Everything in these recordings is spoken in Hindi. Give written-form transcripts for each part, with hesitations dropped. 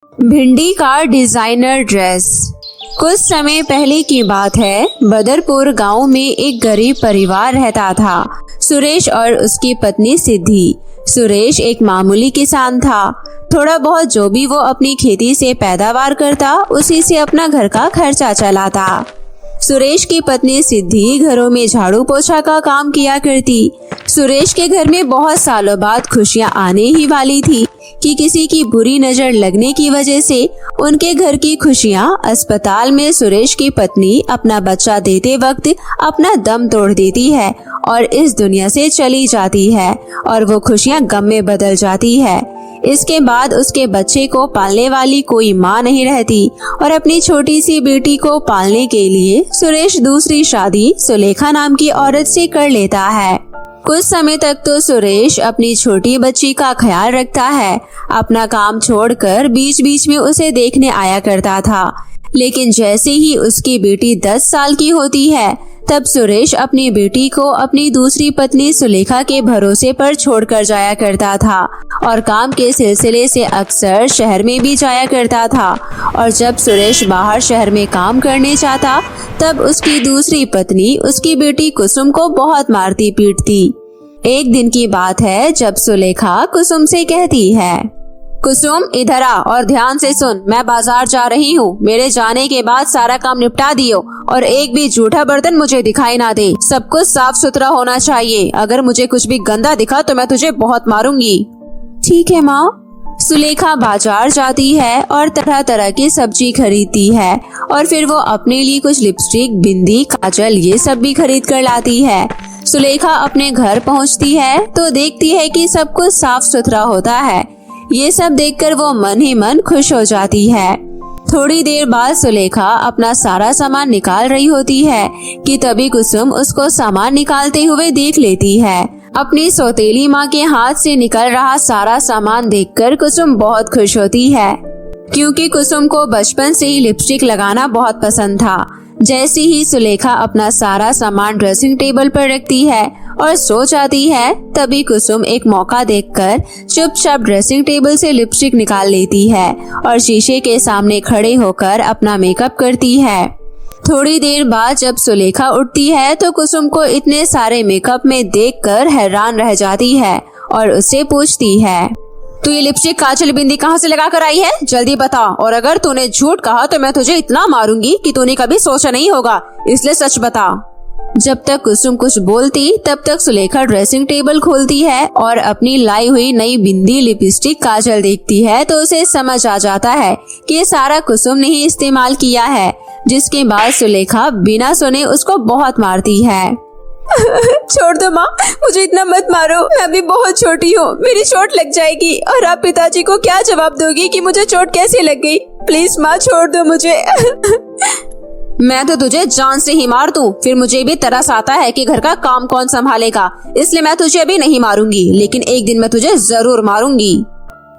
भिंडी का डिजाइनर ड्रेस। कुछ समय पहले की बात है। बदरपुर गांव में एक गरीब परिवार रहता था, सुरेश और उसकी पत्नी सिद्धि। सुरेश एक मामूली किसान था। थोड़ा बहुत जो भी वो अपनी खेती से पैदावार करता, उसी से अपना घर का खर्चा चलाता। सुरेश की पत्नी सिद्धि घरों में झाड़ू पोछा का काम किया करती। सुरेश के घर में बहुत सालों बाद खुशियां आने ही वाली थी कि किसी की बुरी नजर लगने की वजह से उनके घर की खुशियां अस्पताल में सुरेश की पत्नी अपना बच्चा देते वक्त अपना दम तोड़ देती है और इस दुनिया से चली जाती है, और वो खुशियां गम में बदल जाती है। इसके बाद उसके बच्चे को पालने वाली कोई माँ नहीं रहती और अपनी छोटी सी बेटी को पालने के लिए सुरेश दूसरी शादी सुलेखा नाम की औरत से कर लेता है। कुछ समय तक तो सुरेश अपनी छोटी बच्ची का ख्याल रखता है। अपना काम छोड़कर बीच बीच में उसे देखने आया करता था, लेकिन जैसे ही उसकी बेटी 10 साल की होती है, तब सुरेश अपनी बेटी को अपनी दूसरी पत्नी सुलेखा के भरोसे पर छोड़कर जाया करता था और काम के सिलसिले से अक्सर शहर में भी जाया करता था। और जब सुरेश बाहर शहर में काम करने जाता, तब उसकी दूसरी पत्नी उसकी बेटी कुसुम को बहुत मारती पीटती। एक दिन की बात है जब सुलेखा कुसुम से कहती है, कुसुम इधर आ और ध्यान से सुन, मैं बाजार जा रही हूँ। मेरे जाने के बाद सारा काम निपटा दियो और एक भी जूठा बर्तन मुझे दिखाई ना दे। सब कुछ साफ सुथरा होना चाहिए। अगर मुझे कुछ भी गंदा दिखा तो मैं तुझे बहुत मारूंगी। ठीक है माँ। सुलेखा बाजार जाती है और तरह तरह की सब्जी खरीदती है और फिर वो अपने लिए कुछ लिपस्टिक, बिंदी, काजल ये सब भी खरीद कर लाती है। सुलेखा अपने घर पहुँचती है तो देखती है कि सब कुछ साफ सुथरा होता है। ये सब देखकर वो मन ही मन खुश हो जाती है। थोड़ी देर बाद सुलेखा अपना सारा सामान निकाल रही होती है कि तभी कुसुम उसको सामान निकालते हुए देख लेती है। अपनी सौतेली माँ के हाथ से निकल रहा सारा सामान देखकर कुसुम बहुत खुश होती है, क्योंकि कुसुम को बचपन से ही लिपस्टिक लगाना बहुत पसंद था। जैसे ही सुलेखा अपना सारा सामान ड्रेसिंग टेबल पर रखती है और सो जाती है, तभी कुसुम एक मौका देखकर चुपचाप ड्रेसिंग टेबल से लिपस्टिक निकाल लेती है और शीशे के सामने खड़े होकर अपना मेकअप करती है। थोड़ी देर बाद जब सुलेखा उठती है तो कुसुम को इतने सारे मेकअप में देखकर हैरान रह जाती है और उससे पूछती है, तू ये लिपस्टिक, काजल, बिंदी कहाँ से लगा कर आई है? जल्दी बता, और अगर तूने झूठ कहा तो मैं तुझे इतना मारूंगी कि तूने कभी सोचा नहीं होगा, इसलिए सच बता। जब तक कुसुम कुछ बोलती तब तक सुलेखा ड्रेसिंग टेबल खोलती है और अपनी लाई हुई नई बिंदी, लिपस्टिक, काजल देखती है तो उसे समझ आ जाता है कि ये सारा कुसुम ने ही इस्तेमाल किया है। जिसके बाद सुलेखा बिना सुने उसको बहुत मारती है। छोड़ दो माँ, मुझे इतना मत मारो, मैं अभी बहुत छोटी हूँ, मेरी चोट लग जाएगी और आप पिताजी को क्या जवाब दोगी कि मुझे चोट कैसे लग गई? प्लीज माँ, छोड़ दो मुझे। मैं तो तुझे जान से ही मार दूं, फिर मुझे भी तरस आता है कि घर का काम कौन संभालेगा, इसलिए मैं तुझे अभी नहीं मारूंगी, लेकिन एक दिन मैं तुझे जरूर मारूंगी।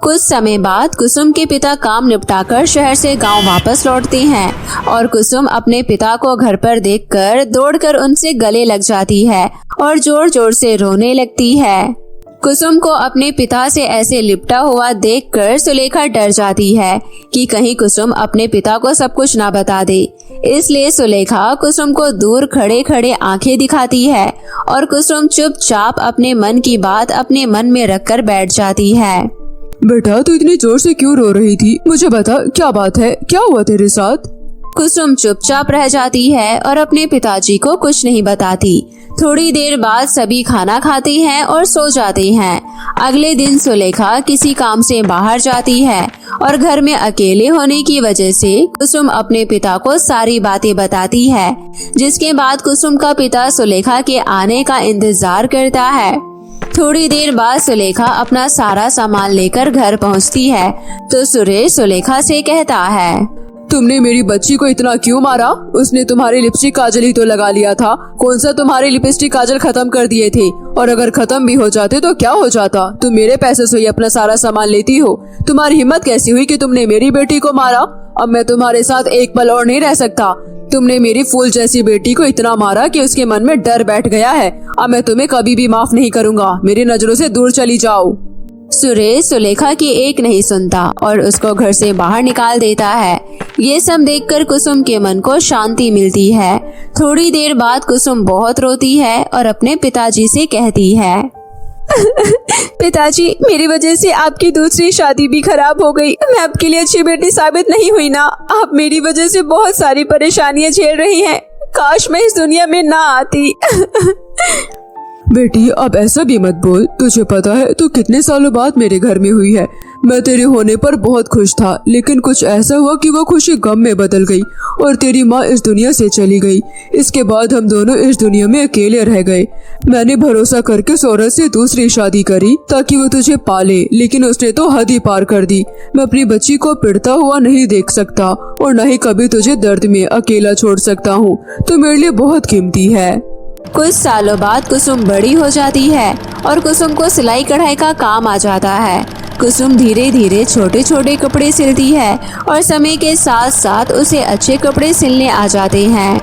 कुछ समय बाद कुसुम के पिता काम निपटाकर शहर से गांव वापस लौटते हैं और कुसुम अपने पिता को घर पर देखकर दौड़कर उनसे गले लग जाती है और जोर जोर से रोने लगती है। कुसुम को अपने पिता से ऐसे लिपटा हुआ देखकर सुलेखा डर जाती है कि कहीं कुसुम अपने पिता को सब कुछ ना बता दे। इसलिए सुलेखा कुसुम को दूर खड़े खड़े आंखें दिखाती है और कुसुम चुपचाप अपने मन की बात अपने मन में रखकर बैठ जाती है। बेटा, तू इतनी जोर से क्यों रो रही थी? मुझे बता, क्या बात है? क्या हुआ तेरे साथ? कुसुम चुपचाप रह जाती है और अपने पिताजी को कुछ नहीं बताती। थोड़ी देर बाद सभी खाना खाते हैं और सो जाते हैं। अगले दिन सुलेखा किसी काम से बाहर जाती है और घर में अकेले होने की वजह से कुसुम अपने पिता को सारी बातें बताती है। जिसके बाद कुसुम का पिता सुलेखा के आने का इंतजार करता है। थोड़ी देर बाद सुलेखा अपना सारा सामान लेकर घर पहुंचती है तो सुरेश सुलेखा से कहता है, तुमने मेरी बच्ची को इतना क्यों मारा? उसने तुम्हारी लिपस्टिक, काजल ही तो लगा लिया था। कौन सा तुम्हारे लिपस्टिक, काजल खत्म कर दिए थे? और अगर खत्म भी हो जाते तो क्या हो जाता? तुम मेरे पैसे से ही अपना सारा सामान लेती हो। तुम्हारी हिम्मत कैसी हुई कि तुमने मेरी बेटी को मारा? अब मैं तुम्हारे साथ एक पल और नहीं रह सकता। तुमने मेरी फूल जैसी बेटी को इतना मारा कि उसके मन में डर बैठ गया है। अब मैं तुम्हें कभी भी माफ नहीं करूँगा। मेरी नजरों से दूर चली जाओ। सुरेश सुलेखा की एक नहीं सुनता और उसको घर से बाहर निकाल देता है। ये सब देखकर कुसुम के मन को शांति मिलती है। थोड़ी देर बाद कुसुम बहुत रोती है और अपने पिताजी से कहती है, पिताजी, मेरी वजह से आपकी दूसरी शादी भी खराब हो गई। मैं आपके लिए अच्छी बेटी साबित नहीं हुई ना। आप मेरी वजह से बहुत सारी परेशानियां झेल रही हैं। काश मैं इस दुनिया में ना आती। बेटी, अब ऐसा भी मत बोल। तुझे पता है तू कितने सालों बाद मेरे घर में हुई है। मैं तेरे होने पर बहुत खुश था, लेकिन कुछ ऐसा हुआ कि वो खुशी गम में बदल गई और तेरी माँ इस दुनिया से चली गई। इसके बाद हम दोनों इस दुनिया में अकेले रह गए। मैंने भरोसा करके उस औरत से दूसरी शादी करी ताकि वो तुझे पाले, लेकिन उसने तो हद ही पार कर दी। मैं अपनी बच्ची को पिटता हुआ नहीं देख सकता और न ही कभी तुझे दर्द में अकेला छोड़ सकता हूँ। तो मेरे लिए बहुत कीमती है। कुछ सालों बाद कुसुम बड़ी हो जाती है और कुसुम को सिलाई कढ़ाई का काम आ जाता है। कुसुम धीरे धीरे छोटे छोटे कपड़े सिलती है और समय के साथ साथ उसे अच्छे कपड़े सिलने आ जाते हैं।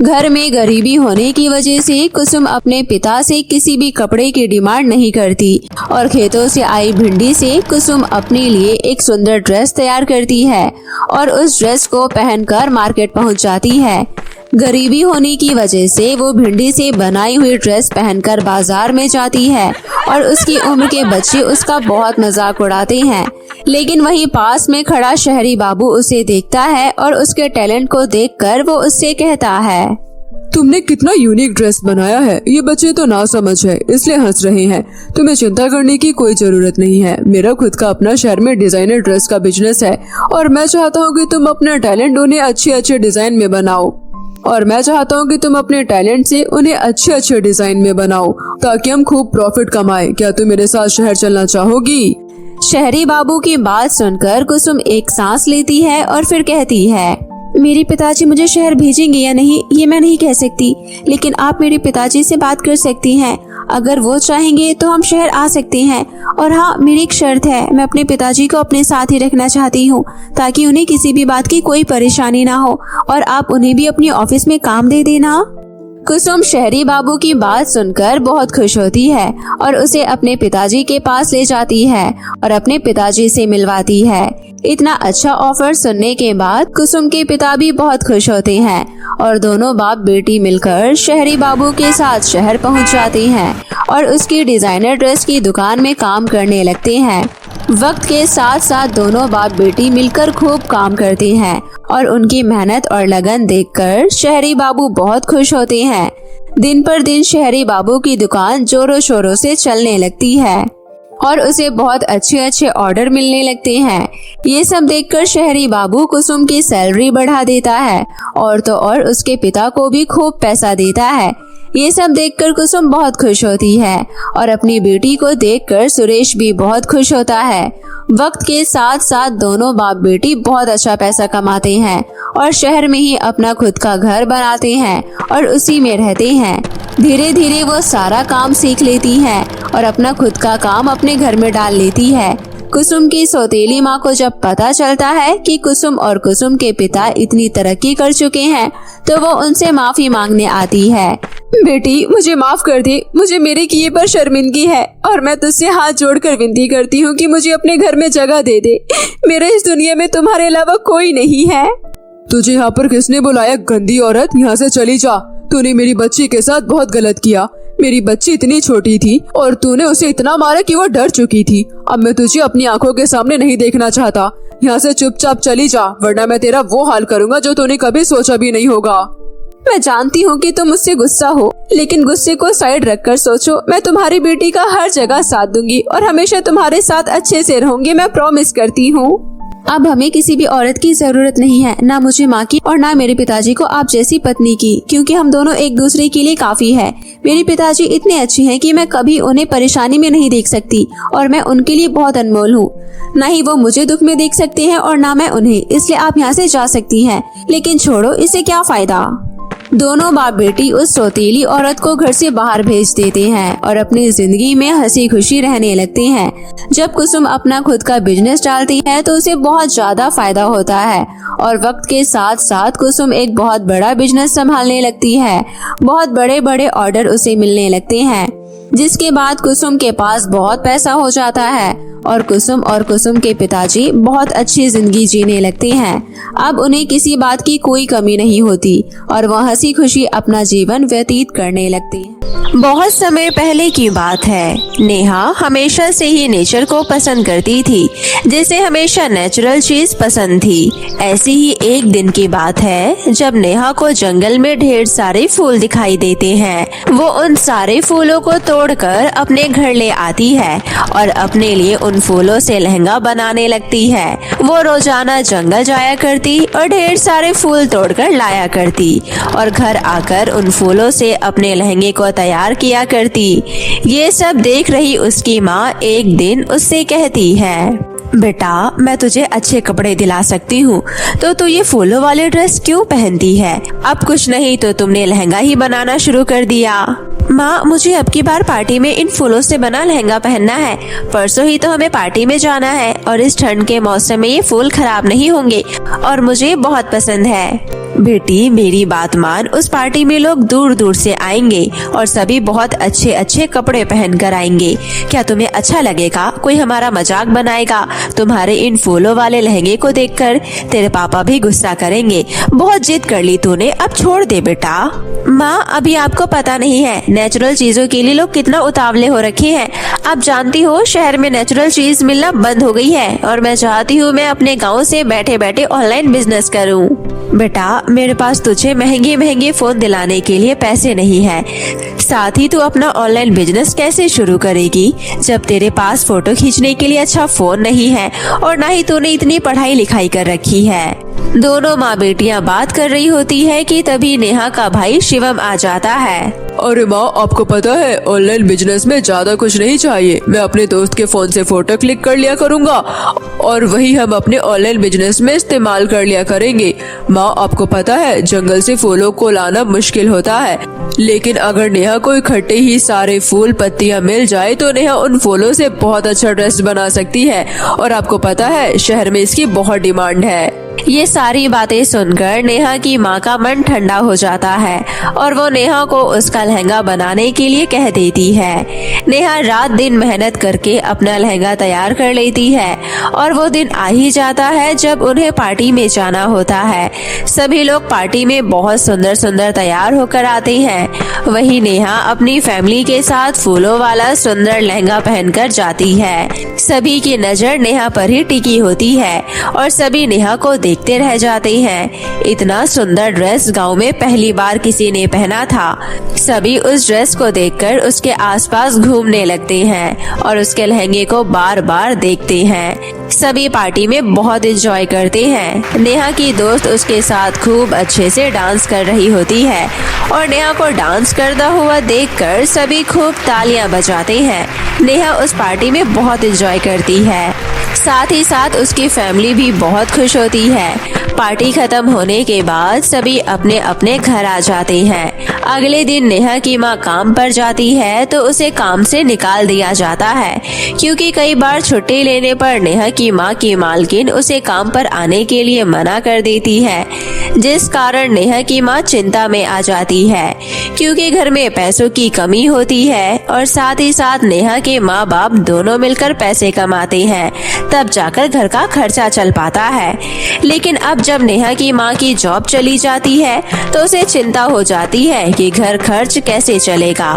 घर में गरीबी होने की वजह से कुसुम अपने पिता से किसी भी कपड़े की डिमांड नहीं करती और खेतों से आई भिंडी से कुसुम अपने लिए एक सुंदर ड्रेस तैयार करती है और उस ड्रेस को पहनकर मार्केट पहुंच जाती है। गरीबी होने की वजह से वो भिंडी से बनाई हुई ड्रेस पहनकर बाजार में जाती है और उसकी उम्र के बच्चे उसका बहुत मजाक उड़ाते हैं। लेकिन वहीं पास में खड़ा शहरी बाबू उसे देखता है और उसके टैलेंट को देखकर वो उससे कहता है, तुमने कितना यूनिक ड्रेस बनाया है। ये बच्चे तो ना समझ है, इसलिए हंस रहे हैं। तुम्हें चिंता करने की कोई जरूरत नहीं है। मेरा खुद का अपना शहर में डिजाइनर ड्रेस का बिजनेस है और मैं चाहता हूँ कि तुम अपना टैलेंट उन्हें अच्छे अच्छे डिजाइन में बनाओ अच्छे डिजाइन में बनाओ ताकि हम खूब प्रॉफिट कमाएं। क्या तुम मेरे साथ शहर चलना चाहोगी? शहरी बाबू की बात सुनकर कुसुम एक सांस लेती है और फिर कहती है, मेरे पिताजी मुझे शहर भेजेंगे या नहीं ये मैं नहीं कह सकती, लेकिन आप मेरे पिताजी से बात कर सकती हैं। अगर वो चाहेंगे तो हम शहर आ सकते हैं। और हाँ, मेरी एक शर्त है, मैं अपने पिताजी को अपने साथ ही रखना चाहती हूँ ताकि उन्हें किसी भी बात की कोई परेशानी ना हो और आप उन्हें भी अपनी ऑफिस में काम दे देना। कुसुम शहरी बाबू की बात सुनकर बहुत खुश होती है और उसे अपने पिताजी के पास ले जाती है और अपने पिताजी से मिलवाती है। इतना अच्छा ऑफर सुनने के बाद कुसुम के पिता भी बहुत खुश होते हैं और दोनों बाप बेटी मिलकर शहरी बाबू के साथ शहर पहुंच जाते हैं और उसकी डिजाइनर ड्रेस की दुकान में काम करने लगते हैं। वक्त के साथ साथ दोनों बाप बेटी मिलकर खूब काम करते हैं और उनकी मेहनत और लगन देखकर शहरी बाबू बहुत खुश होते हैं। दिन पर दिन शहरी बाबू की दुकान जोरों शोरों से चलने लगती है और उसे बहुत अच्छे अच्छे ऑर्डर मिलने लगते हैं। ये सब देखकर शहरी बाबू कुसुम की सैलरी बढ़ा देता है और तो और उसके पिता को भी खूब पैसा देता है। ये सब देखकर कुसुम बहुत खुश होती है और अपनी बेटी को देखकर सुरेश भी बहुत खुश होता है। वक्त के साथ साथ दोनों बाप बेटी बहुत अच्छा पैसा कमाते हैं और शहर में ही अपना खुद का घर बनाते हैं और उसी में रहते हैं। धीरे धीरे वो सारा काम सीख लेती है और अपना खुद का काम अपने घर में डाल लेती है। कुसुम की सौतेली माँ को जब पता चलता है कि कुसुम और कुसुम के पिता इतनी तरक्की कर चुके हैं तो वो उनसे माफी मांगने आती है। बेटी, मुझे माफ कर दे, मुझे मेरे किए पर शर्मिंदगी है और मैं तुझसे हाथ जोड़कर विनती करती हूँ कि मुझे अपने घर में जगह दे दे। मेरे इस दुनिया में तुम्हारे अलावा कोई नहीं है। तुझे यहाँ पर किसने बुलाया? गंदी औरत, यहाँ से चली जा। तूने मेरी बच्ची के साथ बहुत गलत किया। मेरी बच्ची इतनी छोटी थी और तूने उसे इतना मारा कि वो डर चुकी थी। अब मैं तुझे अपनी आंखों के सामने नहीं देखना चाहता। यहाँ से चुपचाप चली जा, वरना मैं तेरा वो हाल करूँगा जो तूने कभी सोचा भी नहीं होगा। मैं जानती हूँ कि तुम मुझसे गुस्सा हो, लेकिन गुस्से को साइड रखकर सोचो। मैं तुम्हारी बेटी का हर जगह साथ दूंगी और हमेशा तुम्हारे साथ अच्छे से रहूंगी, मैं प्रॉमिस करती हूँ। अब हमें किसी भी औरत की जरूरत नहीं है, ना मुझे माँ की और ना मेरे पिताजी को आप जैसी पत्नी की, क्योंकि हम दोनों एक दूसरे के लिए काफी है। मेरे पिताजी इतने अच्छे हैं कि मैं कभी उन्हें परेशानी में नहीं देख सकती और मैं उनके लिए बहुत अनमोल हूँ। ना ही वो मुझे दुख में देख सकते हैं और ना मैं उन्हें, इसलिए आप यहाँ से जा सकती हैं। लेकिन छोड़ो, इससे क्या फायदा। दोनों बाप बेटी उस सौतेली औरत को घर से बाहर भेज देते हैं और अपनी जिंदगी में हंसी खुशी रहने लगते हैं। जब कुसुम अपना खुद का बिजनेस डालती है तो उसे बहुत ज्यादा फायदा होता है और वक्त के साथ साथ कुसुम एक बहुत बड़ा बिजनेस संभालने लगती है। बहुत बड़े बड़े ऑर्डर उसे मिलने लगते हैं। जिसके बाद कुसुम के पास बहुत पैसा हो जाता है और कुसुम के पिताजी बहुत अच्छी जिंदगी जीने लगते हैं। अब उन्हें किसी बात की कोई कमी नहीं होती और वह हंसी खुशी अपना जीवन व्यतीत करने लगती है। बहुत समय पहले की बात है। नेहा हमेशा से ही नेचर को पसंद करती थी, जिसे हमेशा नेचुरल चीज पसंद थी। ऐसी ही एक दिन की बात है जब नेहा को जंगल में ढेर सारे फूल दिखाई देते हैं। वो उन सारे फूलों को तोड़कर अपने घर ले आती है और अपने लिए उन फूलों से लहंगा बनाने लगती है। वो रोजाना जंगल जाया करती और ढेर सारे फूल तोड़कर लाया करती और घर आकर उन फूलों से अपने लहंगे को तैयार किया करती। ये सब देख रही उसकी माँ एक दिन उससे कहती है, बेटा मैं तुझे अच्छे कपड़े दिला सकती हूँ, तो तू ये फूलों वाले ड्रेस क्यों पहनती है? अब कुछ नहीं तो तुमने लहंगा ही बनाना शुरू कर दिया। माँ, मुझे अब की बार पार्टी में इन फूलों से बना लहंगा पहनना है। परसों ही तो हमें पार्टी में जाना है और इस ठंड के मौसम में ये फूल खराब नहीं होंगे और मुझे बहुत पसंद है। बेटी मेरी बात मान, उस पार्टी में लोग दूर दूर से आएंगे और सभी बहुत अच्छे अच्छे कपड़े पहन कर आएंगे। क्या तुम्हें अच्छा लगेगा? कोई हमारा मजाक बनाएगा। तुम्हारे इन फूलों वाले लहंगे को देखकर तेरे पापा भी गुस्सा करेंगे। बहुत जिद कर ली तूने, अब छोड़ दे बेटा। माँ, अभी आपको पता नहीं है नेचुरल चीजों के लिए लोग कितना उतावले हो रखे हैं। आप जानती हो शहर में नेचुरल चीज मिलना बंद हो गई है और मैं चाहती हूँ मैं अपने गाँव से बैठे बैठे ऑनलाइन बिजनेस करूँ। बेटा मेरे पास तुझे महंगे महंगे फोन दिलाने के लिए पैसे नहीं है। साथ ही तू अपना ऑनलाइन बिजनेस कैसे शुरू करेगी जब तेरे पास फोटो खींचने के लिए अच्छा फोन नहीं है और ना ही तूने इतनी पढ़ाई लिखाई कर रखी है। दोनों माँ बेटियाँ बात कर रही होती है कि तभी नेहा का भाई शिवम आ जाता है। अरे माँ, आपको पता है ऑनलाइन बिजनेस में ज्यादा कुछ नहीं चाहिए। मैं अपने दोस्त के फोन से फोटो क्लिक कर लिया करूँगा और वही हम अपने ऑनलाइन बिजनेस में इस्तेमाल कर लिया करेंगे। माँ, आपको पता है जंगल से फूलों को लाना मुश्किल होता है, लेकिन अगर नेहा को इकट्ठे ही सारे फूल पत्तियाँ मिल जाए तो नेहा उन फूलों से बहुत अच्छा ड्रेस बना सकती है और आपको पता है शहर में इसकी बहुत डिमांड है। ये सारी बातें सुनकर नेहा की माँ का मन ठंडा हो जाता है और वो नेहा को उसका लहंगा बनाने के लिए कह देती है। नेहा रात दिन मेहनत करके अपना लहंगा तैयार कर लेती है और वो दिन आ ही जाता है जब उन्हें पार्टी में जाना होता है। सभी लोग पार्टी में बहुत सुंदर सुंदर तैयार होकर आते हैं। वही नेहा अपनी फैमिली के साथ फूलों वाला सुंदर लहंगा पहनकर जाती है। सभी की नजर नेहा पर ही टिकी होती है और सभी नेहा को देखते रह जाते हैं। इतना सुंदर ड्रेस गांव में पहली बार किसी ने पहना था। सभी उस ड्रेस को देखकर उसके आसपास घूमने लगते हैं और उसके लहंगे को बार बार देखते हैं। सभी पार्टी में बहुत एंजॉय करते हैं। नेहा की दोस्त उसके साथ खूब अच्छे से डांस कर रही होती है और नेहा को डांस करता हुआ देखकर सभी खूब तालियां बजाते हैं। नेहा उस पार्टी में बहुत एंजॉय करती है। साथ ही साथ उसकी फैमिली भी बहुत खुश होती है। पार्टी खत्म होने के बाद सभी अपने अपने घर आ जाते हैं। अगले दिन नेहा की माँ काम पर जाती है तो उसे काम से निकाल दिया जाता है, क्योंकि कई बार छुट्टी लेने पर नेहा की माँ की मालकिन उसे काम पर आने के लिए मना कर देती है, जिस कारण नेहा की माँ चिंता में आ जाती है, क्योंकि घर में पैसों की कमी होती है और साथ ही साथ नेहा के माँ बाप दोनों मिलकर पैसे कमाते हैं, तब जाकर घर का खर्चा चल पाता है। लेकिन अब जब नेहा की माँ की जॉब चली जाती है तो उसे चिंता हो जाती है कि घर खर्च कैसे चलेगा।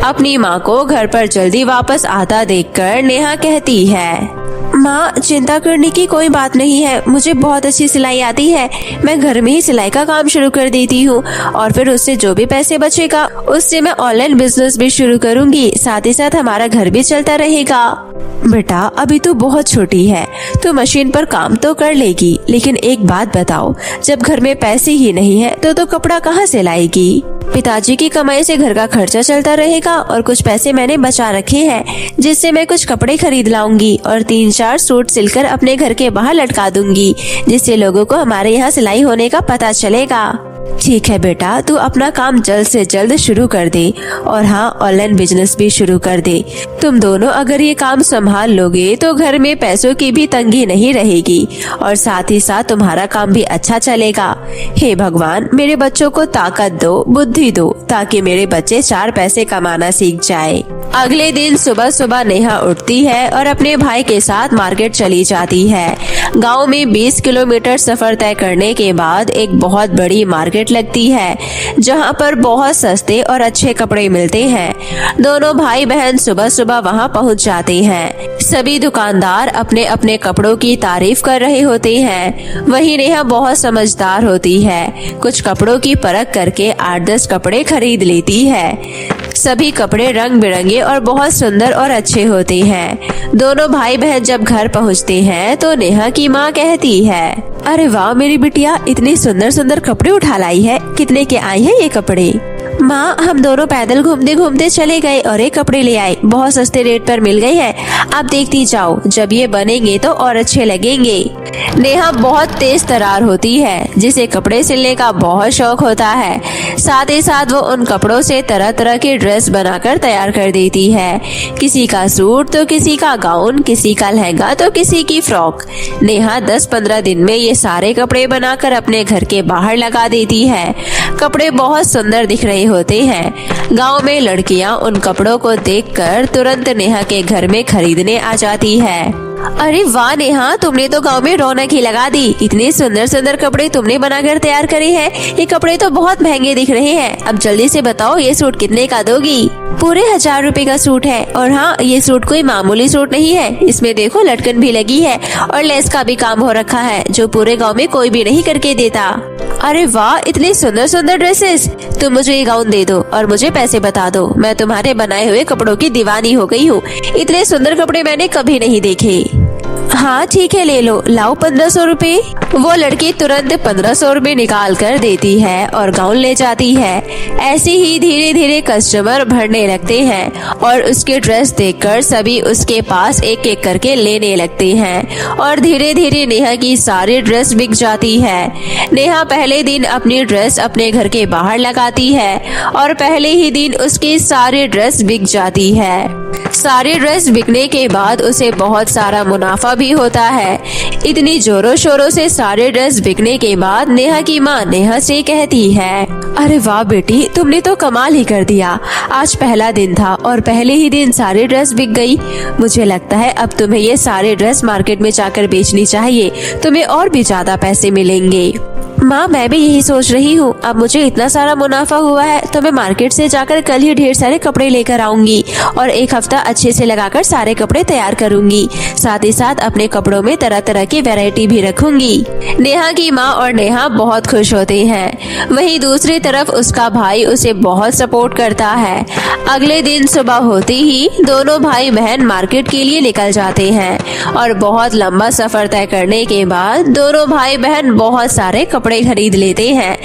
अपनी माँ को घर पर जल्दी वापस आता देखकर नेहा कहती है, माँ चिंता करने की कोई बात नहीं है, मुझे बहुत अच्छी सिलाई आती है। मैं घर में ही सिलाई का काम शुरू कर देती हूँ और फिर उससे जो भी पैसे बचेगा उससे मैं ऑनलाइन बिजनेस भी शुरू करूँगी। साथ ही साथ हमारा घर भी चलता रहेगा। बेटा अभी तो बहुत छोटी है, तो मशीन पर काम तो कर लेगी, लेकिन एक बात बताओ, जब घर में पैसे ही नहीं है तो कपड़ा कहाँ से लाएगी? पिताजी की कमाई से घर का खर्चा चलता रहेगा और कुछ पैसे मैंने बचा रखे हैं, जिससे मैं कुछ कपड़े खरीद लाऊंगी और 3-4 सूट सिलकर अपने घर के बाहर लटका दूंगी, जिससे लोगों को हमारे यहाँ सिलाई होने का पता चलेगा। ठीक है बेटा, तू अपना काम जल्द से जल्द शुरू कर दे और हाँ, ऑनलाइन बिजनेस भी शुरू कर दे। तुम दोनों अगर ये काम संभाल लोगे तो घर में पैसों की भी तंगी नहीं रहेगी और साथ ही साथ तुम्हारा काम भी अच्छा चलेगा। हे भगवान, मेरे बच्चों को ताकत दो, बुद्धि दो, ताकि मेरे बच्चे 4 पैसे कमाना सीख जाए। अगले दिन सुबह सुबह नेहा उठती है और अपने भाई के साथ मार्केट चली जाती है। गांव में 20 किलोमीटर सफर तय करने के बाद एक बहुत बड़ी मार्केट लगती है, जहां पर बहुत सस्ते और अच्छे कपड़े मिलते हैं। दोनों भाई बहन सुबह सुबह वहां पहुंच जाते हैं। सभी दुकानदार अपने अपने कपड़ों की तारीफ कर रहे होते हैं। वहीं नेहा बहुत समझदार होती है, कुछ कपड़ों की परख करके 8-10 कपड़े खरीद लेती है। सभी कपड़े रंग बिरंगे और बहुत सुंदर और अच्छे होते हैं। दोनों भाई बहन जब घर पहुंचते हैं तो नेहा की माँ कहती है, अरे वाह मेरी बिटिया, इतनी सुंदर सुंदर कपड़े उठा लाई है। कितने के आए हैं ये कपड़े? माँ, हम दोनों पैदल घूमते घूमते चले गए और एक कपड़े ले आए। बहुत सस्ते रेट पर मिल गए हैं। आप देखती जाओ, जब ये बनेंगे तो और अच्छे लगेंगे। नेहा बहुत तेज तरार होती है, जिसे कपड़े सिलने का बहुत शौक होता है। साथ ही साथ वो उन कपड़ों से तरह तरह के ड्रेस बनाकर तैयार कर देती है। किसी का सूट तो किसी का गाउन, किसी का लहंगा तो किसी की फ्रॉक। नेहा 10-15 दिन में ये सारे कपड़े बनाकर अपने घर के बाहर लगा देती है। कपड़े बहुत सुंदर दिख रहे होते हैं। गांव में लड़कियां उन कपड़ों को देखकर तुरंत नेहा के घर में खरीदने आ जाती है। अरे वाह नेहा, तुमने तो गांव में रौनक ही लगा दी। इतने सुंदर सुंदर कपड़े तुमने बनाकर तैयार करे हैं। ये कपड़े तो बहुत महंगे दिख रहे हैं। अब जल्दी से बताओ, ये सूट कितने का दोगी? पूरे 1000 रुपए का सूट है। और हाँ, ये सूट कोई मामूली सूट नहीं है। इसमें देखो लटकन भी लगी है और लेस का भी काम हो रखा है, जो पूरे गाँव में कोई भी नहीं करके देता। अरे वाह, इतनी सुंदर सुंदर ड्रेसेस। तुम मुझे ये गाउन दे दो और मुझे पैसे बता दो। मैं तुम्हारे बनाए हुए कपड़ों की दीवानी हो गई हूँ। इतने सुंदर कपड़े मैंने कभी नहीं देखे। हाँ ठीक है, ले लो, लाओ 1500 रुपए। वो लड़की तुरंत 1500 रुपए निकाल कर देती है और गाउन ले जाती है। ऐसे ही धीरे धीरे कस्टमर भरने लगते हैं और उसके ड्रेस देखकर सभी उसके पास एक एक करके लेने लगते हैं और धीरे धीरे नेहा की सारी ड्रेस बिक जाती है। नेहा पहले दिन अपनी ड्रेस अपने घर के बाहर लगाती है और पहले ही दिन उसकी सारी ड्रेस बिक जाती है। सारी ड्रेस बिकने के बाद उसे बहुत सारा मुनाफा भी होता है। इतनी जोरों शोरों से सारे ड्रेस बिकने के बाद नेहा की माँ नेहा से कहती है, अरे वाह बेटी, तुमने तो कमाल ही कर दिया। आज पहला दिन था और पहले ही दिन सारी ड्रेस बिक गई। मुझे लगता है अब तुम्हें ये सारे ड्रेस मार्केट में जाकर बेचनी चाहिए, तुम्हें और भी ज्यादा पैसे मिलेंगे। माँ, मैं भी यही सोच रही हूँ। अब मुझे इतना सारा मुनाफा हुआ है तो मैं मार्केट से जाकर कल ही ढेर सारे कपड़े लेकर आऊंगी और एक हफ्ता अच्छे से लगाकर सारे कपड़े तैयार करूंगी। साथ ही साथ अपने कपड़ों में तरह तरह की वैरायटी भी रखूंगी। नेहा की माँ और नेहा बहुत खुश होते हैं। वहीं दूसरी तरफ उसका भाई उसे बहुत सपोर्ट करता है। अगले दिन सुबह होते ही दोनों भाई बहन मार्केट के लिए निकल जाते हैं और बहुत लंबा सफर तय करने के बाद दोनों भाई बहन बहुत सारे कपड़े खरीद लेते हैं।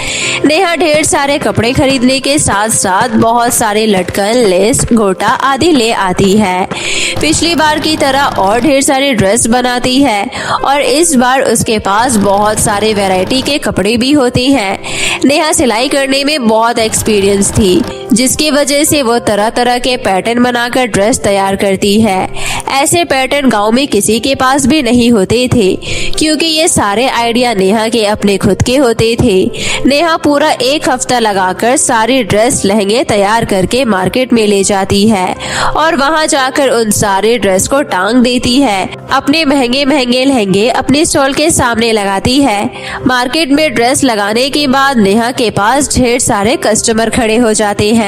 नेहा ढेर सारे कपड़े खरीदने के साथ साथ बहुत सारे लटकन, लेस, गोटा आदि ले आती है। पिछली बार की तरह और ढेर सारे ड्रेस बनाती है और इस बार उसके पास बहुत सारे वैरायटी के कपड़े भी होते हैं। नेहा सिलाई करने में बहुत एक्सपीरियंस थी, जिसकी वजह से वो तरह तरह के पैटर्न बनाकर ड्रेस तैयार करती है। ऐसे पैटर्न गांव में किसी के पास भी नहीं होते थे, क्योंकि ये सारे आइडिया नेहा के अपने खुद के होते थे। नेहा पूरा एक हफ्ता लगाकर सारी ड्रेस, लहंगे तैयार करके मार्केट में ले जाती है और वहां जाकर उन सारे ड्रेस को टांग देती है। अपने महंगे महंगे लहंगे अपने स्टॉल के सामने लगाती है। मार्केट में ड्रेस लगाने के बाद नेहा के पास ढेर सारे कस्टमर खड़े हो जाते हैं।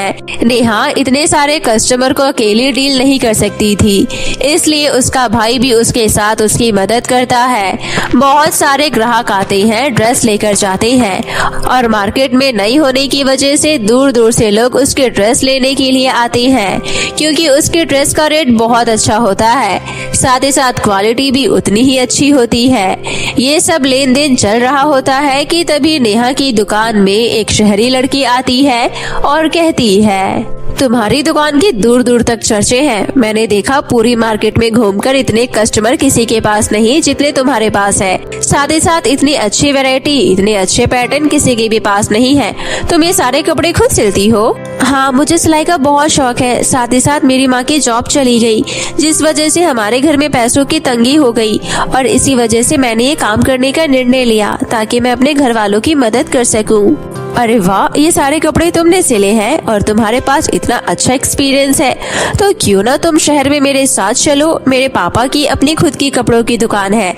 नेहा इतने सारे कस्टमर को अकेले डील नहीं कर सकती थी, इसलिए उसका भाई भी उसके साथ उसकी मदद करता है। बहुत सारे ग्राहक आते हैं, ड्रेस लेकर जाते हैं और मार्केट में नई होने की वजह से दूर दूर से लोग उसके ड्रेस लेने के लिए आते हैं, क्योंकि उसके ड्रेस का रेट बहुत अच्छा होता है। साथ ही साथ क्वालिटी भी उतनी ही अच्छी होती है। ये सब लेन देन चल रहा होता है कि तभी नेहा की दुकान में एक शहरी लड़की आती है और कहती है, तुम्हारी दुकान की दूर दूर तक चर्चे हैं। मैंने देखा पूरी मार्केट में घूमकर इतने कस्टमर किसी के पास नहीं जितने तुम्हारे पास है। साथ ही साथ इतनी अच्छी वैरायटी, इतने अच्छे पैटर्न किसी के भी पास नहीं है। तुम ये सारे कपड़े खुद सिलती हो? हाँ, मुझे सिलाई का बहुत शौक है। साथ ही साथ मेरी माँ की जॉब चली गई, जिस वजह से हमारे घर में पैसों की तंगी हो गई और इसी वजह से मैंने ये काम करने का निर्णय लिया ताकि मैं अपने घर वालों की मदद कर सकूं। अरे वाह, ये सारे कपड़े तुमने सिले हैं और तुम्हारे पास इतना अच्छा एक्सपीरियंस है, तो क्यों ना तुम शहर में मेरे साथ चलो। मेरे पापा की अपनी खुद की कपड़ों की दुकान है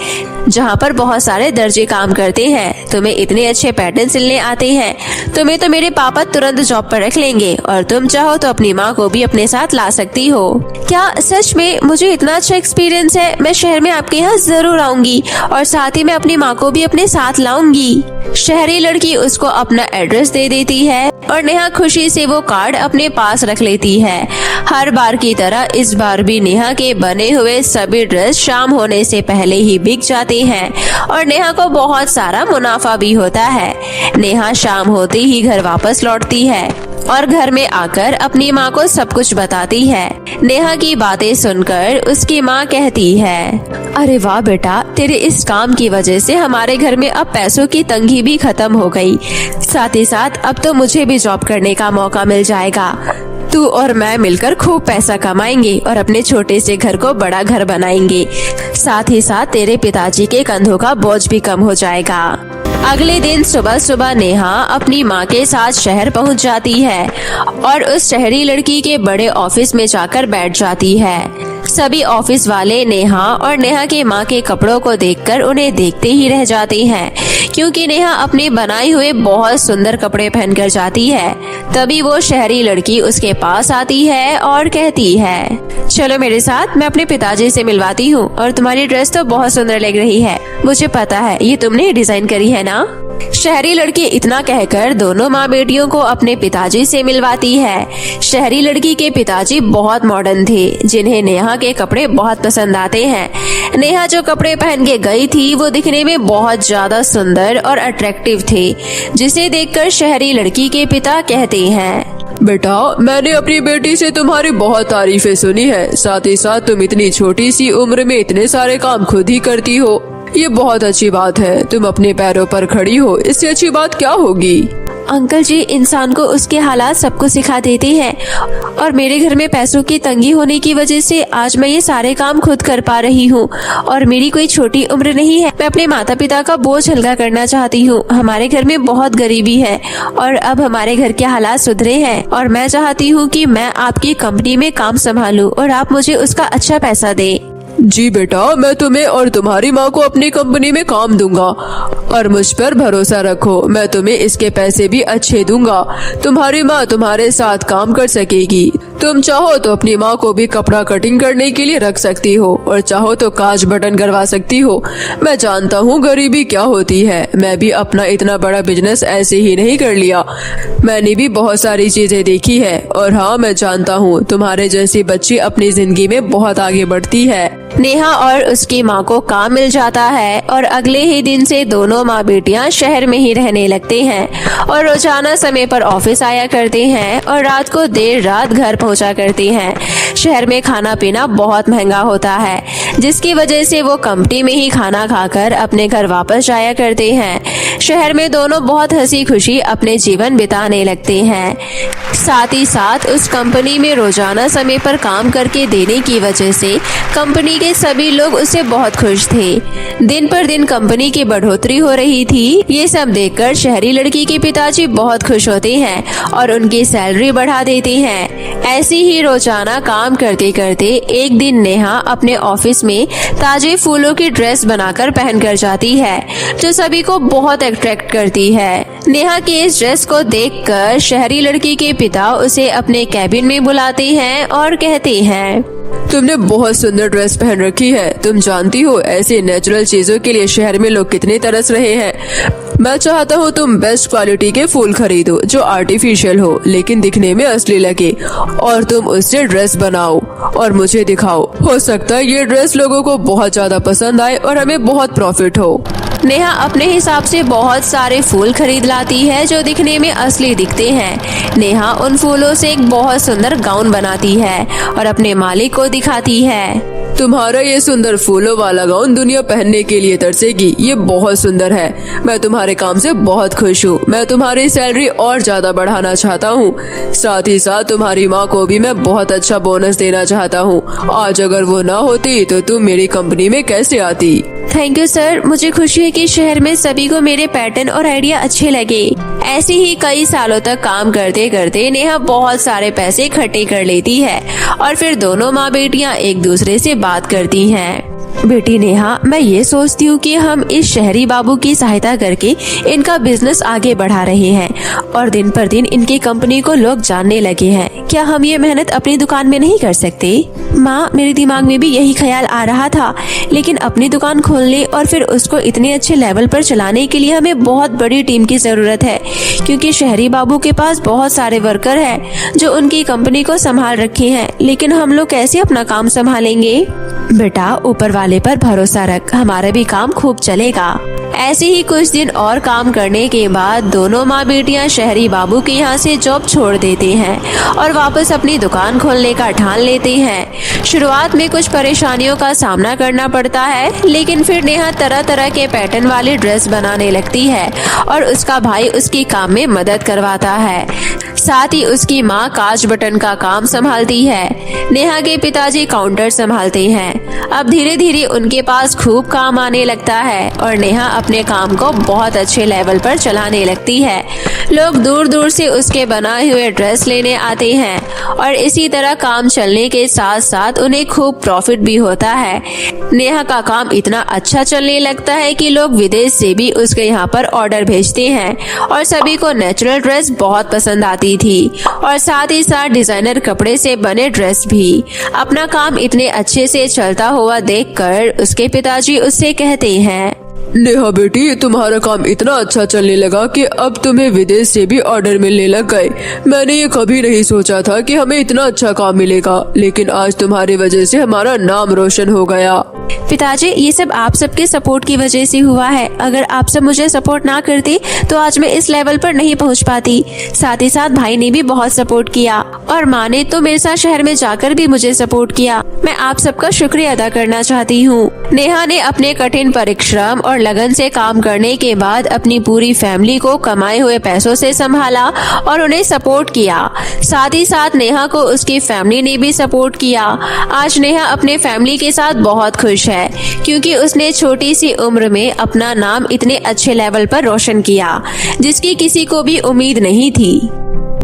जहाँ पर बहुत सारे दर्जी काम करते हैं। तुम्हें इतने अच्छे पैटर्न सिलने आते हैं, तुम्हें तो मेरे पापा तुरंत जॉब पर रख लेंगे और तुम चाहो तो अपनी माँ को भी अपने साथ ला सकती हो। क्या सच में? मुझे इतना अच्छा एक्सपीरियंस है, मैं शहर में आपके यहाँ जरूर आऊंगी और साथ ही मैं अपनी माँ को भी अपने साथ लाऊंगी। शहरी लड़की उसको अपना एड्रेस दे देती है और नेहा खुशी से वो कार्ड अपने पास रख लेती है। हर बार की तरह इस बार भी नेहा के बने हुए सभी ड्रेस शाम होने से पहले ही बिक जाते हैं और नेहा को बहुत सारा मुनाफा भी होता है। नेहा शाम होते ही घर वापस लौटती है और घर में आकर अपनी माँ को सब कुछ बताती है। नेहा की बातें सुनकर उसकी माँ कहती है, अरे वाह बेटा, तेरे इस काम की वजह से हमारे घर में अब पैसों की तंगी भी खत्म हो गई। साथ ही साथ अब तो मुझे भी जॉब करने का मौका मिल जाएगा। तू और मैं मिलकर खूब पैसा कमाएंगे और अपने छोटे से घर को बड़ा घर बनाएंगे। साथ ही साथ तेरे पिताजी के कंधों का बोझ भी कम हो जाएगा। अगले दिन सुबह सुबह नेहा अपनी माँ के साथ शहर पहुँच जाती है और उस शहरी लड़की के बड़े ऑफिस में जाकर बैठ जाती है। सभी ऑफिस वाले नेहा और नेहा के माँ के कपड़ों को देखकर उन्हें देखते ही रह जाते हैं, क्योंकि नेहा अपने बनाए हुए बहुत सुंदर कपड़े पहनकर जाती है। तभी वो शहरी लड़की उसके पास आती है और कहती है, चलो मेरे साथ, मैं अपने पिताजी से मिलवाती हूँ और तुम्हारी ड्रेस तो बहुत सुंदर लग रही है। मुझे पता है ये तुमने डिजाइन करी है ना। शहरी लड़की इतना कहकर दोनों माँ बेटियों को अपने पिताजी से मिलवाती है। शहरी लड़की के पिताजी बहुत मॉडर्न थे, जिन्हें नेहा के कपड़े बहुत पसंद आते हैं। नेहा जो कपड़े पहन के गई थी वो दिखने में बहुत ज्यादा सुंदर और अट्रैक्टिव थे, जिसे देखकर शहरी लड़की के पिता कहते हैं, बेटा, मैंने अपनी बेटी से तुम्हारी बहुत तारीफें सुनी है। साथ ही साथ तुम इतनी छोटी सी उम्र में इतने सारे काम खुद ही करती हो, ये बहुत अच्छी बात है। तुम अपने पैरों पर खड़ी हो, इससे अच्छी बात क्या होगी। अंकल जी, इंसान को उसके हालात सबको सिखा देते हैं और मेरे घर में पैसों की तंगी होने की वजह से आज मैं ये सारे काम खुद कर पा रही हूँ और मेरी कोई छोटी उम्र नहीं है। मैं अपने माता पिता का बोझ हल्का करना चाहती हूँ। हमारे घर में बहुत गरीबी है और अब हमारे घर के हालात सुधरे हैं और मैं चाहती हूँ कि मैं आपकी कंपनी में काम संभालूं और आप मुझे उसका अच्छा पैसा दें। जी बेटा, मैं तुम्हें और तुम्हारी माँ को अपनी कंपनी में काम दूंगा और मुझ पर भरोसा रखो, मैं तुम्हें इसके पैसे भी अच्छे दूंगा। तुम्हारी माँ तुम्हारे साथ काम कर सकेगी। तुम चाहो तो अपनी माँ को भी कपड़ा कटिंग करने के लिए रख सकती हो और चाहो तो काज बटन करवा सकती हो। मैं जानता हूँ गरीबी क्या होती है, मैं भी अपना इतना बड़ा बिजनेस ऐसे ही नहीं कर लिया। मैंने भी बहुत सारी चीजें देखी है और हाँ, मैं जानता हूँ तुम्हारे जैसी बच्ची अपनी जिंदगी में बहुत आगे बढ़ती है। नेहा और उसकी माँ को काम मिल जाता है और अगले ही दिन से दोनों माँ बेटियाँ शहर में ही रहने लगते हैं और रोजाना समय पर ऑफिस आया करते हैं और रात को देर रात घर पहुँचा करते हैं। शहर में खाना पीना बहुत महंगा होता है, जिसकी वजह से वो कंपनी में ही खाना खाकर अपने घर वापस जाया करते हैं। शहर में दोनों बहुत हंसी खुशी अपने जीवन बिताने लगते हैं। साथ ही साथ उस कंपनी में रोजाना समय पर काम करके देने की वजह से कंपनी के सभी लोग उससे बहुत खुश थे। दिन पर दिन कंपनी की बढ़ोतरी हो रही थी। ये सब देखकर शहरी लड़की के पिताजी बहुत खुश होते हैं और उनकी सैलरी बढ़ा देते हैं। ऐसे ही रोजाना काम करते करते एक दिन नेहा अपने ऑफिस में ताजे फूलों की ड्रेस बनाकर पहनकर जाती है, जो सभी को बहुत अट्रैक्ट करती है। नेहा की इस ड्रेस को देखकर शहरी लड़की के पिता उसे अपने कैबिन में बुलाते हैं और कहते हैं, तुमने बहुत सुंदर ड्रेस पहन रखी है। तुम जानती हो ऐसे नेचुरल चीजों के लिए शहर में लोग कितने तरस रहे हैं। मैं चाहता हूँ तुम बेस्ट क्वालिटी के फूल खरीदो जो आर्टिफिशियल हो लेकिन दिखने में असली लगे और तुम उससे ड्रेस बनाओ और मुझे दिखाओ। हो सकता है ये ड्रेस लोगों को बहुत ज्यादा पसंद आए और हमें बहुत प्रॉफिट हो। नेहा अपने हिसाब से बहुत सारे फूल खरीद लाती है जो दिखने में असली दिखते हैं। नेहा उन फूलों से एक बहुत सुंदर गाउन बनाती है और अपने मालिक को दिखाती है। तुम्हारा ये सुंदर फूलों वाला गाउन दुनिया पहनने के लिए तरसेगी। ये बहुत सुंदर है। मैं तुम्हारे काम से बहुत खुश हूँ। मैं तुम्हारी सैलरी और ज्यादा बढ़ाना चाहता हूँ। साथ ही साथ तुम्हारी माँ को भी मैं बहुत अच्छा बोनस देना चाहता हूँ। आज अगर वो ना होती तो तुम मेरी कंपनी में कैसे आती? थैंक यू सर, मुझे खुशी है कि शहर में सभी को मेरे पैटर्न और आइडिया अच्छे लगे। ऐसे ही कई सालों तक काम करते करते नेहा बहुत सारे पैसे इकट्ठे कर लेती है और फिर दोनों माँ बेटियाँ एक दूसरे से बात करती हैं। बेटी नेहा, मैं ये सोचती हूँ कि हम इस शहरी बाबू की सहायता करके इनका बिजनेस आगे बढ़ा रहे हैं और दिन पर दिन इनकी कंपनी को लोग जानने लगे हैं। क्या हम ये मेहनत अपनी दुकान में नहीं कर सकते? माँ, मेरे दिमाग में भी यही ख्याल आ रहा था, लेकिन अपनी दुकान खोलने और फिर उसको इतने अच्छे लेवल पर चलाने के लिए हमें बहुत बड़ी टीम की जरूरत है, क्योंकि शहरी बाबू के पास बहुत सारे वर्कर हैं जो उनकी कंपनी को संभाल रखे हैं। लेकिन हम लोग कैसे अपना काम संभालेंगे? बेटा, ऊपर वाले पर भरोसा रख, हमारा भी काम खूब चलेगा। ऐसे ही कुछ दिन और काम करने के बाद दोनों माँ बेटियाँ शहरी बाबू के यहाँ से जॉब छोड़ देते हैं और वापस अपनी दुकान खोलने का ठान लेते हैं। शुरुआत में कुछ परेशानियों का सामना करना पड़ता है, लेकिन फिर नेहा तरह तरह के पैटर्न वाली ड्रेस बनाने लगती है और उसका भाई उसकी काम में मदद करवाता है। साथ ही उसकी माँ कांच बटन का काम संभालती है। नेहा के पिताजी काउंटर संभालते हैं। अब धीरे धीरे उनके पास खूब काम आने लगता है और नेहा अपने काम को बहुत अच्छे लेवल पर चलाने लगती है। लोग दूर दूर से उसके बनाए हुए ड्रेस लेने आते हैं और इसी तरह काम चलने के साथ साथ उन्हें खूब प्रॉफिट भी होता है। नेहा का काम इतना अच्छा चलने लगता है कि लोग विदेश से भी उसके यहाँ पर ऑर्डर भेजते हैं और सभी को नेचुरल ड्रेस बहुत पसंद आती थी और साथ ही साथ डिजाइनर कपड़े से बने ड्रेस भी। अपना काम इतने अच्छे से चलता हुआ देखकर उसके पिताजी उससे कहते हैं, नेहा बेटी, तुम्हारा काम इतना अच्छा चलने लगा कि अब तुम्हें विदेश से भी ऑर्डर मिलने लग गए। मैंने ये कभी नहीं सोचा था कि हमें इतना अच्छा काम मिलेगा, लेकिन आज तुम्हारी वजह से हमारा नाम रोशन हो गया। पिताजी, ये सब आप सबके सपोर्ट की वजह से हुआ है। अगर आप सब मुझे सपोर्ट ना करते तो आज मैं इस लेवल पर नहीं पहुंच पाती। साथ ही साथ भाई ने भी बहुत सपोर्ट किया और माँ ने तो मेरे साथ शहर में जाकर भी मुझे सपोर्ट किया। मैं आप सबका शुक्रिया अदा करना चाहती हूँ। नेहा ने अपने कठिन परिश्रम और लगन से काम करने के बाद अपनी पूरी फैमिली को कमाए हुए पैसों से संभाला और उन्हें सपोर्ट किया। साथ ही साथ नेहा को उसकी फैमिली ने भी सपोर्ट किया। आज नेहा अपने फैमिली के साथ बहुत खुश है क्योंकि उसने छोटी सी उम्र में अपना नाम इतने अच्छे लेवल पर रोशन किया, जिसकी किसी को भी उम्मीद नहीं थी।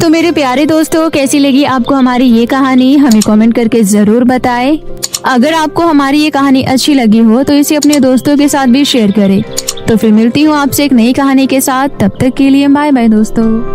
तो मेरे प्यारे दोस्तों, कैसी लगी आपको हमारी ये कहानी? हमें कमेंट करके जरूर बताएं। अगर आपको हमारी ये कहानी अच्छी लगी हो तो इसे अपने दोस्तों के साथ भी शेयर करें। तो फिर मिलती हूँ आपसे एक नई कहानी के साथ। तब तक के लिए बाय बाय दोस्तों।